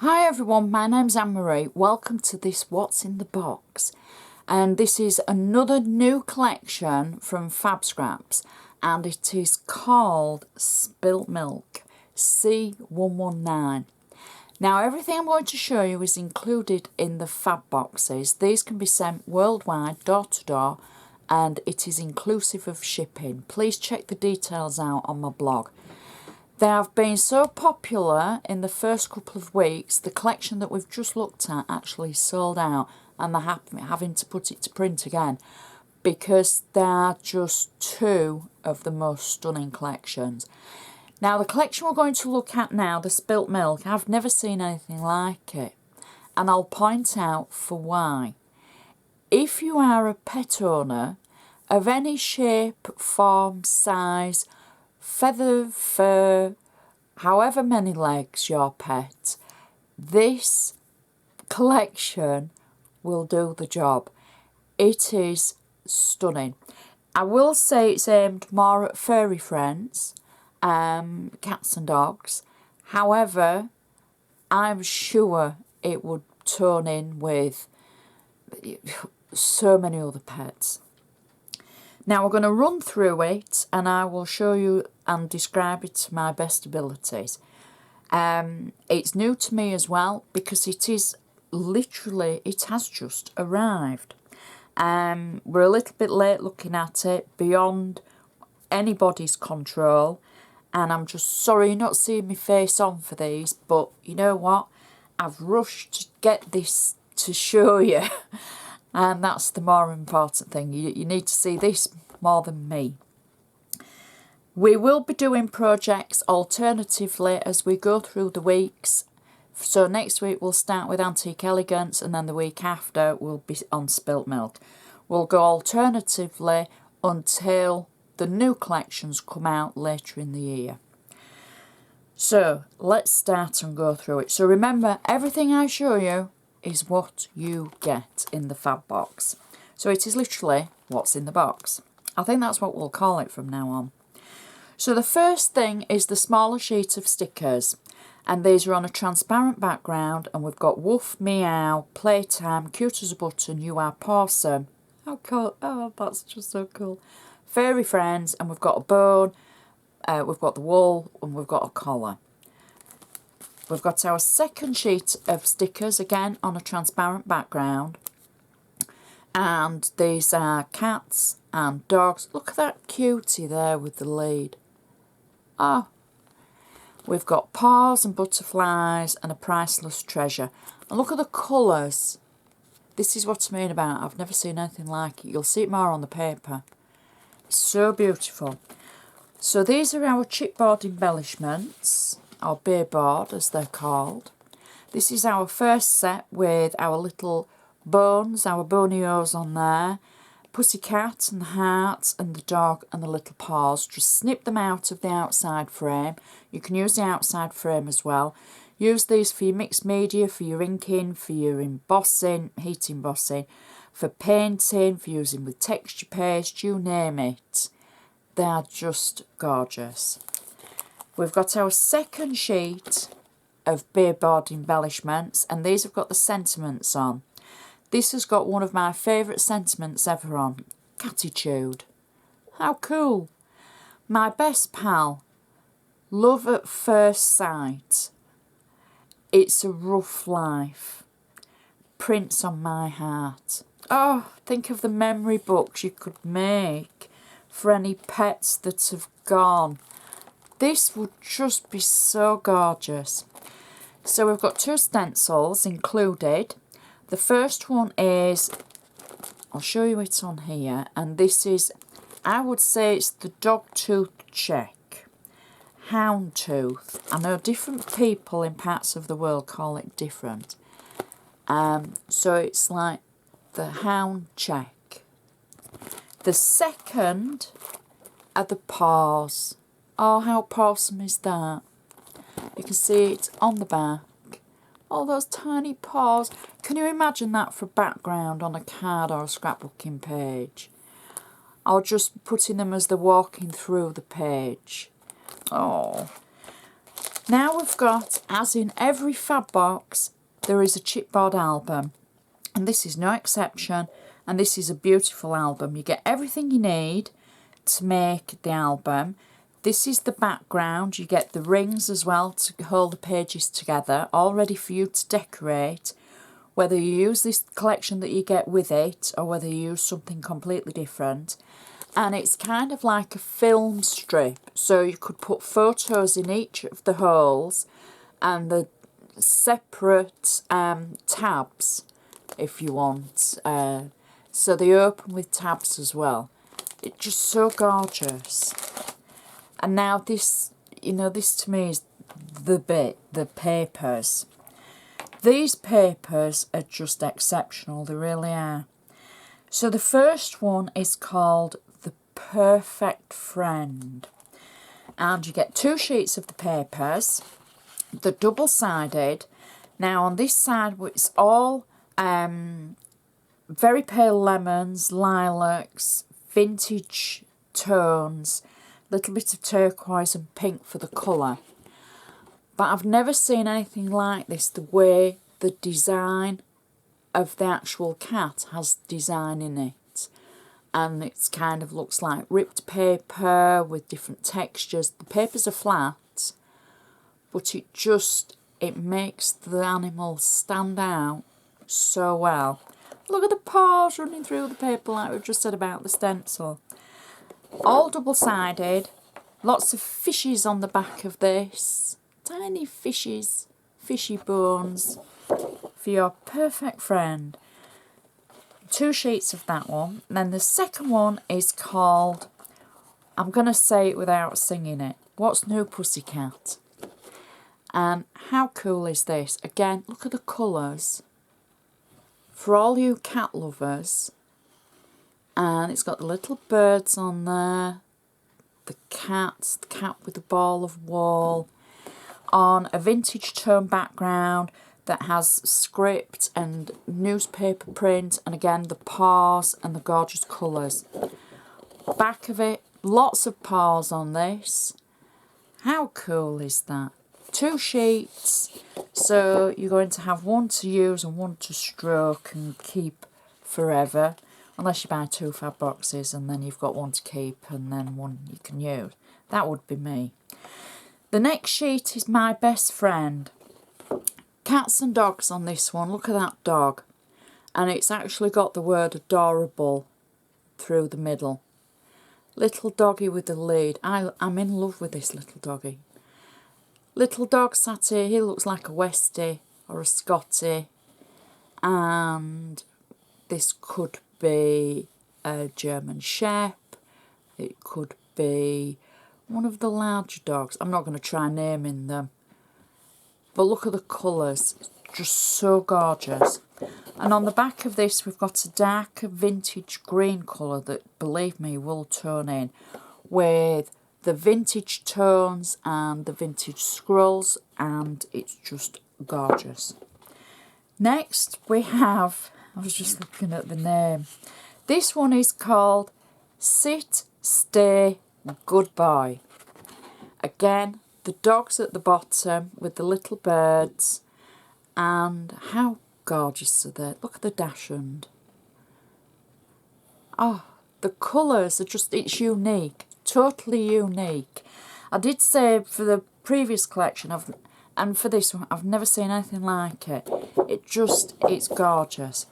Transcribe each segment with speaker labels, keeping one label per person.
Speaker 1: Hi everyone, my name's Anne-Marie. Welcome to this What's in the Box. And this is another new collection from Fab Scraps, and it is called Spilt Milk C119. Now everything I'm going to show you is included in the Fab boxes. These can be sent worldwide, door to door, and it is inclusive of shipping. Please check the details out on my blog. They have been so popular in the first couple of weeks, the collection that we've just looked at actually sold out, and they're having to put it to print again because they are just two of the most stunning collections. Now the collection we're going to look at now, the Spilt Milk, I've never seen anything like it, and I'll point out for why. If you are a pet owner of any shape, form, size, feather, fur, however many legs your pet, this collection will do the job. It is stunning. I will say it's aimed more at furry friends, cats and dogs. However, I'm sure it would tone in with so many other pets. Now we're going to run through it and I will show you and describe it to my best abilities. It's new to me as well because it is literally, it has just arrived. We're a little bit late looking at it, beyond anybody's control, and I'm just sorry you're not seeing my face on for these, but you know what? I've rushed to get this to show you. And that's the more important thing. You need to see this more than me. We will be doing projects alternatively as we go through the weeks. So next week we'll start with Antique Elegance, and then the week after we'll be on Spilt Milk. We'll go alternatively until the new collections come out later in the year. So let's start and go through it. So remember, everything I show you is what you get in the Fab box. So it is literally what's in the box. I think that's what we'll call it from now on. So the first thing is the smaller sheet of stickers, and these are on a transparent background, and we've got Woof, Meow, Playtime, Cute as a Button, You Are Pawsome. How cool. Oh, that's just so cool. Fairy Friends, and we've got a bone, we've got the wool, and we've got a collar. We've got our second sheet of stickers, again on a transparent background. And these are cats and dogs. Look at that cutie there with the lead. Oh. We've got paws and butterflies and a priceless treasure. And look at the colours. This is what I mean about, I've never seen anything like it. You'll see it more on the paper. It's so beautiful. So these are our chipboard embellishments, or beerboard as they're called. This is our first set with our little bones, our bonios on there, pussycat and the heart and the dog and the little paws. Just snip them out of the outside frame. You can use the outside frame as well. Use these for your mixed media, for your inking, for your embossing, heat embossing, for painting, for using with texture paste, you name it. They are just gorgeous. We've got our second sheet of beerboard embellishments, and these have got the sentiments on. This has got one of my favourite sentiments ever on, Catitude. How cool. My best pal, Love at First Sight. It's a Rough Life. Prints on My Heart. Oh, think of the memory books you could make for any pets that have gone. This would just be so gorgeous. So we've got two stencils included. The first one is, I'll show you it on here, and this is, I would say it's the Dogtooth Check. Houndtooth. I know different people in parts of the world call it different. So it's like the Hound Check. The second are the paws. Oh, how awesome is that? You can see it on the back. Oh, those tiny paws. Can you imagine that for background on a card or a scrapbooking page? Or just putting them as they're walking through the page. Oh. Now we've got, as in every fab box, there is a chipboard album. And this is no exception. And this is a beautiful album. You get everything you need to make the album. This is the background. You get the rings as well to hold the pages together, all ready for you to decorate. Whether you use this collection that you get with it or whether you use something completely different. And it's kind of like a film strip, so you could put photos in each of the holes and the separate tabs if you want. So they open with tabs as well. It's just so gorgeous. And now this, you know, this to me is the bit, the papers. These papers are just exceptional, they really are. So the first one is called The Perfect Friend. And you get 2 sheets of the papers. They're double-sided. Now on this side it's all very pale lemons, lilacs, vintage tones, little bit of turquoise and pink for the colour. But I've never seen anything like this, the way the design of the actual cat has design in it. And it's kind of looks like ripped paper with different textures. The papers are flat, but it makes the animal stand out so well. Look at the paws running through the paper like we've just said about the stencil. All double-sided, lots of fishes on the back of this. Tiny fishes, fishy bones for your perfect friend. 2 sheets of that one. And then the second one is called, I'm going to say it without singing it, What's New Pussycat? And how cool is this? Again, look at the colours. For all you cat lovers. And it's got the little birds on there. The cat with the ball of wool. On a vintage tone background that has script and newspaper print, and again the paws and the gorgeous colours. Back of it, lots of paws on this. How cool is that? 2 sheets, so you're going to have one to use and one to stroke and keep forever, unless you buy 2 fab boxes and then you've got one to keep and then one you can use. That would be me. The next sheet is my best friend. Cats and dogs on this one. Look at that dog. And it's actually got the word adorable through the middle. Little doggy with the lead. I'm in love with this little doggy. Little dog sat here. He looks like a Westie or a Scottie. And this could be a German Shepherd. It could be one of the larger dogs. I'm not going to try naming them. But look at the colours. Just so gorgeous. And on the back of this, we've got a darker vintage green colour that, believe me, will tone in with the vintage tones and the vintage scrolls, and it's just gorgeous. Next, we have, I was just looking at the name. This one is called Sit, Stay, Goodbye. Again, the dogs at the bottom with the little birds, and how gorgeous are they? Look at the dachshund. Oh, the colours are just, it's unique, totally unique. I did say for the previous collection, and for this one, I've never seen anything like it. It's gorgeous.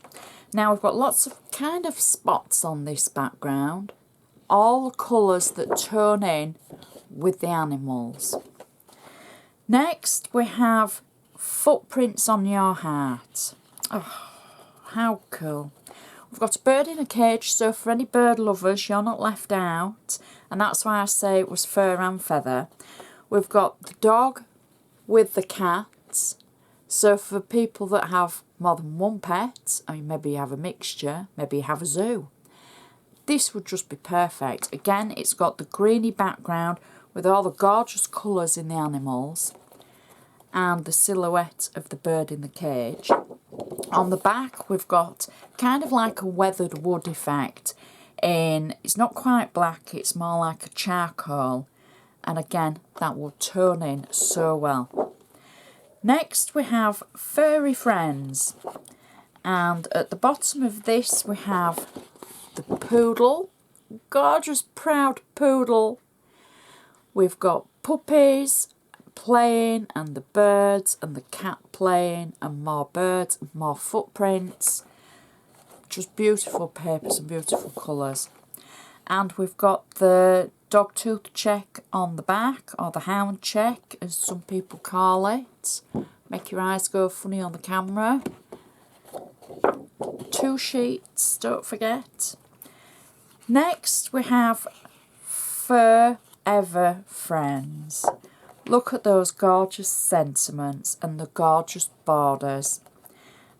Speaker 1: Now we've got lots of kind of spots on this background, all the colours that tone in with the animals. Next, we have Footprints on Your Heart. Oh, how cool. We've got a bird in a cage, so for any bird lovers, you're not left out. And that's why I say it was fur and feather. We've got the dog with the cat. So for people that have more than one pet, I mean, maybe you have a mixture, maybe you have a zoo. This would just be perfect. Again, it's got the greeny background with all the gorgeous colours in the animals and the silhouette of the bird in the cage. On the back, we've got kind of like a weathered wood effect. It's not quite black, it's more like a charcoal. and again that will tone in so well. Next we have Furry Friends, and at the bottom of this we have the poodle, gorgeous proud poodle. We've got puppies playing, and the birds, and the cat playing, and more birds, and more footprints. Just beautiful papers and beautiful colours. And we've got the dog tooth check on the back, or the hound check as some people call it. Make your eyes go funny on the camera. 2 sheets, don't forget. Next we have Forever Friends. Look at those gorgeous sentiments and the gorgeous borders.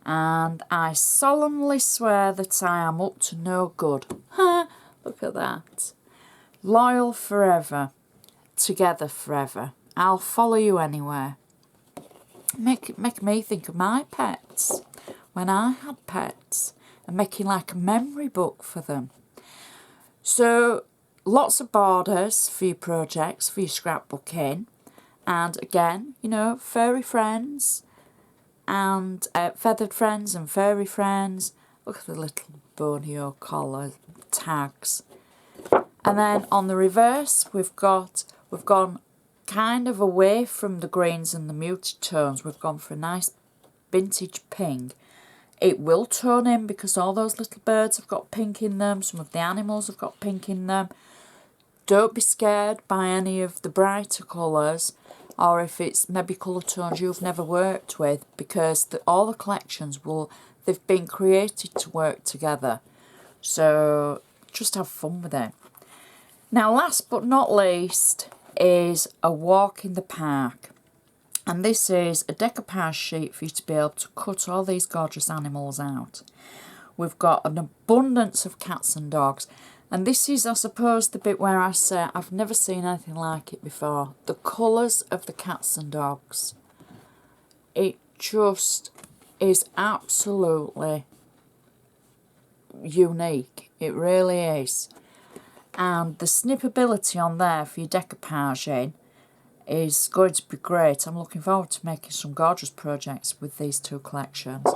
Speaker 1: And I solemnly swear that I am up to no good. Ha! Look at that. Loyal forever. Together forever. I'll follow you anywhere. Make me think of my pets. When I had pets. And making like a memory book for them. So, lots of borders for your projects, for your scrapbooking. And again, you know, furry friends and feathered friends and furry friends. Look at the little Borneo collar tags. And then on the reverse, we've gone kind of away from the greens and the muted tones. We've gone for a nice vintage pink. It will tone in because all those little birds have got pink in them. Some of the animals have got pink in them. Don't be scared by any of the brighter colours, or if it's maybe colour tones you've never worked with, because all the collections they've been created to work together. So just have fun with it. Now last but not least is a walk in the park. And this is a decoupage sheet for you to be able to cut all these gorgeous animals out. We've got an abundance of cats and dogs. And this is, I suppose, the bit where I say I've never seen anything like it before. The colours of the cats and dogs. It just is absolutely unique. It really is. And the snippability on there for your decoupaging is going to be great. I'm looking forward to making some gorgeous projects with these 2 collections.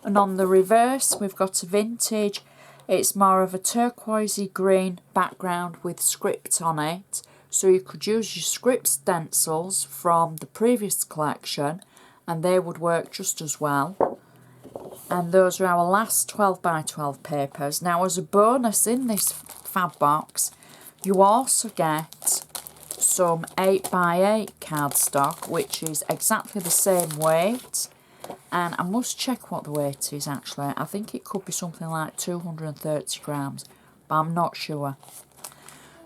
Speaker 1: And on the reverse, we've got a vintage. It's more of a turquoisey green background with script on it. So you could use your script stencils from the previous collection and they would work just as well. And those are our last 12 by 12 papers. Now as a bonus in this fab box, you also get some 8 by 8 cardstock, which is exactly the same weight. And I must check what the weight is actually. I think it could be something like 230 grams, but I'm not sure.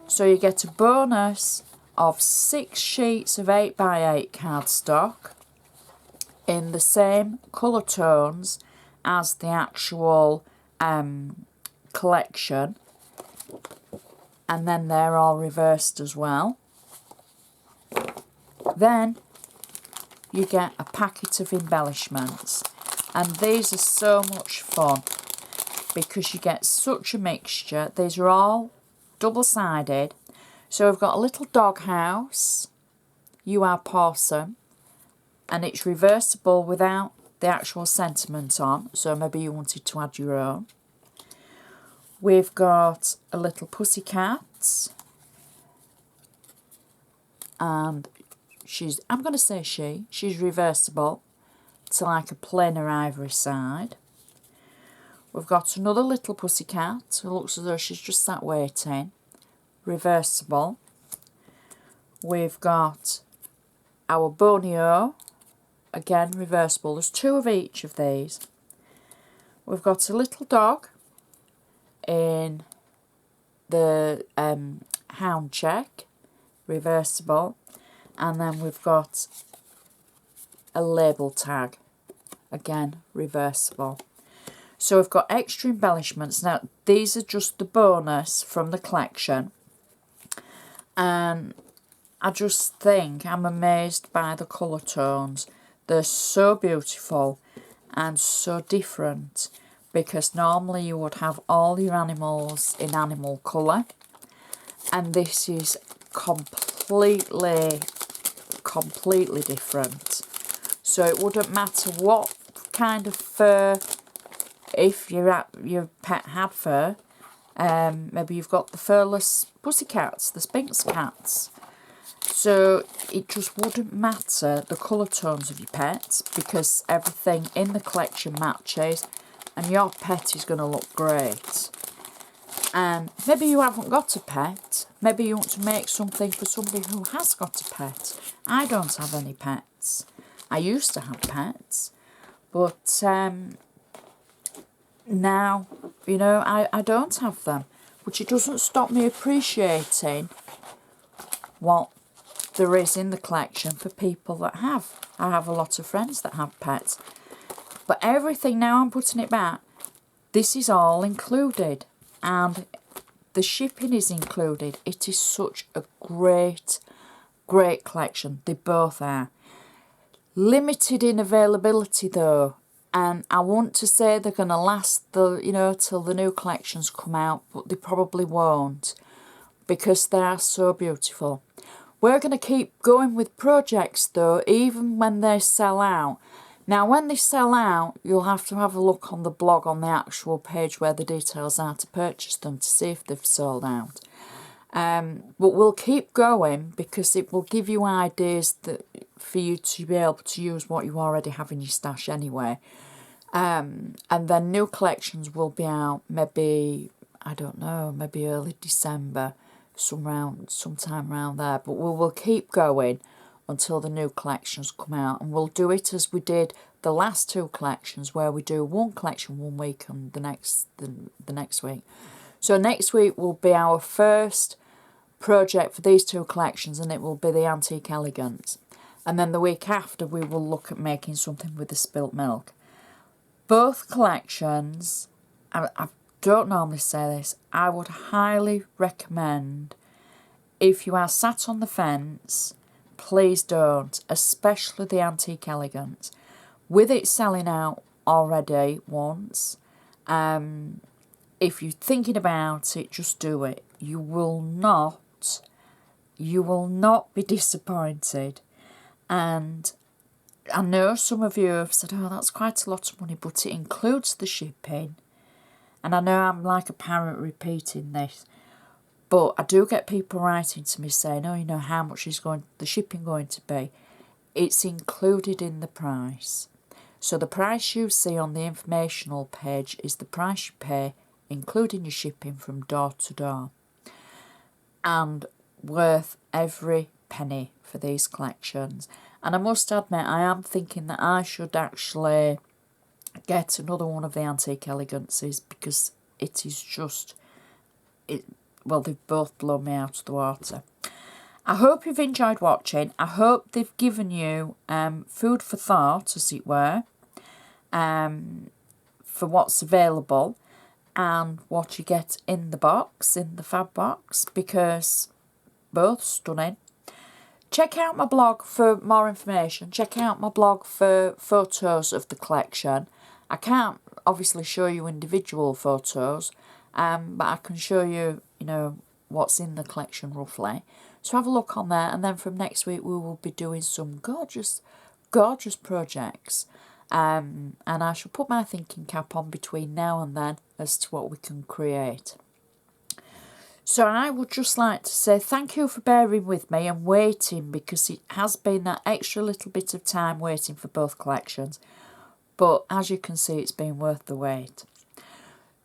Speaker 1: So you get a bonus of 6 sheets of 8 by 8 cardstock in the same colour tones as the actual collection. And then they're all reversed as well. Then you get a packet of embellishments, and these are so much fun because you get such a mixture. These are all double-sided. So we've got a little dog house, You Are Possum, and it's reversible without the actual sentiment on, so maybe you wanted to add your own. We've got a little pussycat, and I'm going to say she's reversible to like a plainer ivory side. We've got another little pussycat who looks as though she's just sat waiting, reversible. We've got our Borneo, again reversible. There's 2 of each of these. We've got a little dog in the hound check, reversible. And then we've got a label tag, again reversible. So we've got extra embellishments. Now these are just the bonus from the collection, and I just think I'm amazed by the colour tones. They're so beautiful and so different, because normally you would have all your animals in animal colour, and this is completely completely different. So it wouldn't matter what kind of fur, if your pet had fur, maybe you've got the furless pussycats, the Sphinx cats. So it just wouldn't matter the colour tones of your pets, because everything in the collection matches and your pet is going to look great. And maybe you haven't got a pet, maybe you want to make something for somebody who has got a pet. I don't have any pets. I used to have pets, but now, you know, I don't have them, which it doesn't stop me appreciating what there is in the collection for people that have. I have a lot of friends that have pets, but everything, now I'm putting it back, this is all included, and the shipping is included. It is such a great collection. They both are. Limited in availability though, and I want to say they're going to last till the new collections come out, but they probably won't, because they are so beautiful. We're going to keep going with projects though, even when they sell out. Now when they sell out, you'll have to have a look on the blog, on the actual page where the details are to purchase them, to see if they've sold out. But we'll keep going, because it will give you ideas for you to be able to use what you already have in your stash anyway. And then new collections will be out maybe, I don't know, maybe early December, sometime around there. But we will keep going until the new collections come out, and we'll do it as we did the last two collections, where we do one collection one week and the next week. So next week will be our first project for these two collections, and it will be the Antique Elegance. And then the week after we will look at making something with the spilt milk. Both collections, I don't normally say this, I would highly recommend, if you are sat on the fence, please don't, especially the Antique Elegance. With it selling out already once, if you're thinking about it, just do it. You will not be disappointed. And I know some of you have said, oh, that's quite a lot of money, but it includes the shipping. And I know I'm like a parrot repeating this, but I do get people writing to me saying, oh, you know, how much is the shipping going to be? It's included in the price. So the price you see on the informational page is the price you pay, including your shipping from door to door. And worth every penny for these collections. And I must admit, I am thinking that I should actually get another one of the Antique Elegances, because it is just, well, they've both blown me out of the water. I hope you've enjoyed watching. I hope they've given you food for thought, as it were, for what's available and what you get in the box, in the fab box, because both stunning. Check out my blog for more information. Check out my blog for photos of the collection. I can't obviously show you individual photos, but I can show you, you know, what's in the collection roughly. So have a look on there, and then from next week we will be doing some gorgeous projects. And I shall put my thinking cap on between now and then as to what we can create. So I would just like to say thank you for bearing with me and waiting, because it has been that extra little bit of time waiting for both collections. But as you can see, it's been worth the wait.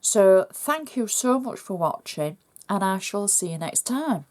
Speaker 1: So thank you so much for watching, and I shall see you next time.